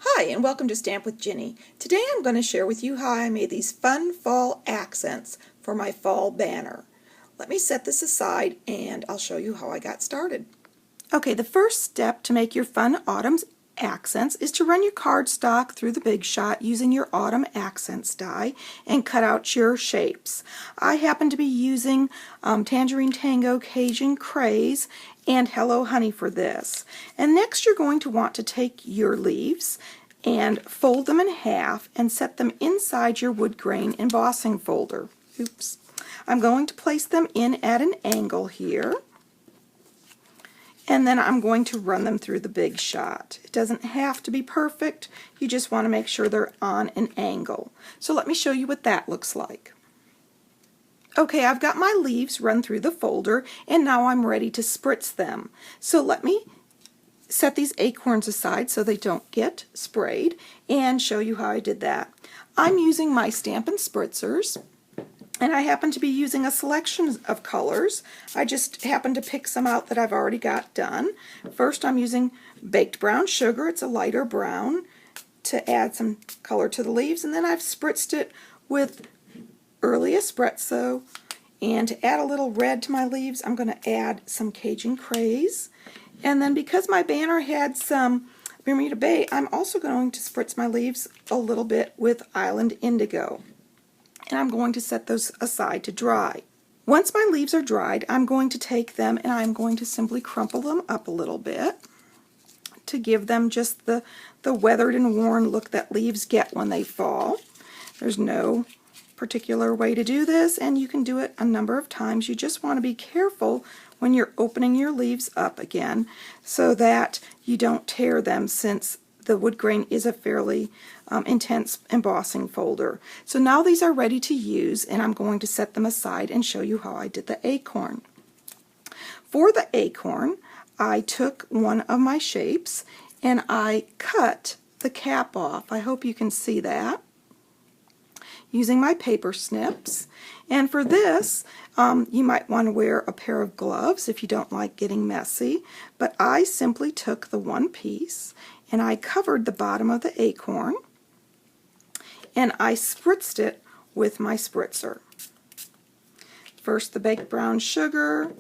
Hi, and welcome to Stamp with Ginny. Today I'm going to share with you how I made these fun fall accents for my fall banner. Let me set this aside and I'll show you how I got started. Okay, the first step to make your fun autumn accents is to run your cardstock through the Big Shot using your autumn accents die and cut out your shapes. I happen to be using Tangerine Tango Cajun Craze and Hello Honey for this. And next you're going to want to take your leaves and fold them in half and set them inside your wood grain embossing folder. Oops. I'm going to place them in at an angle here, and then I'm going to run them through the Big Shot. It doesn't have to be perfect, you just want to make sure they're on an angle. So let me show you what that looks like. Okay, I've got my leaves run through the folder and now I'm ready to spritz them. So let me set these acorns aside so they don't get sprayed and show you how I did that. I'm using my Stampin' Spritzers, and I happen to be using a selection of colors. I just happen to pick some out that I've already got done. First I'm using baked brown sugar, it's a lighter brown, to add some color to the leaves, and then I've spritzed it with early espresso, and to add a little red to my leaves I'm going to add some Cajun Craze. And then because my banner had some Bermuda Bay, I'm also going to spritz my leaves a little bit with Island Indigo. And I'm going to set those aside to dry. Once my leaves are dried, I'm going to take them and I'm going to simply crumple them up a little bit to give them just the weathered and worn look that leaves get when they fall. There's no particular way to do this, and you can do it a number of times. You just want to be careful when you're opening your leaves up again so that you don't tear them, since the wood grain is a fairly intense embossing folder. So now these are ready to use, and I'm going to set them aside and show you how I did the acorn. For the acorn, I took one of my shapes and I cut the cap off. I hope you can see that, using my paper snips. And for this, you might want to wear a pair of gloves if you don't like getting messy, but I simply took the one piece and I covered the bottom of the acorn and I spritzed it with my spritzer. First the baked brown sugar,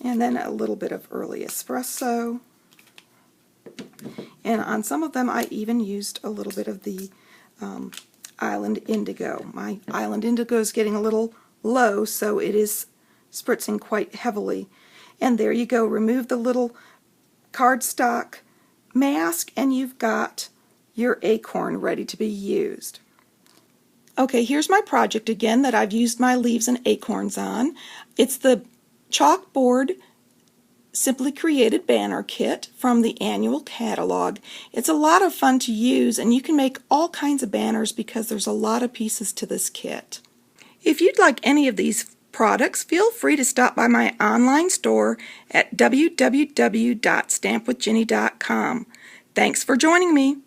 and then a little bit of early espresso, and on some of them I even used a little bit of the Island Indigo. My Island Indigo is getting a little low, so it is spritzing quite heavily. And there you go, remove the little cardstock mask and you've got your acorn ready to be used. Okay, here's my project again that I've used my leaves and acorns on. It's the Chalkboard Simply Created Banner Kit from the annual catalog. It's a lot of fun to use, and you can make all kinds of banners because there's a lot of pieces to this kit. If you'd like any of these products, feel free to stop by my online store at www.stampwithginny.com. Thanks for joining me.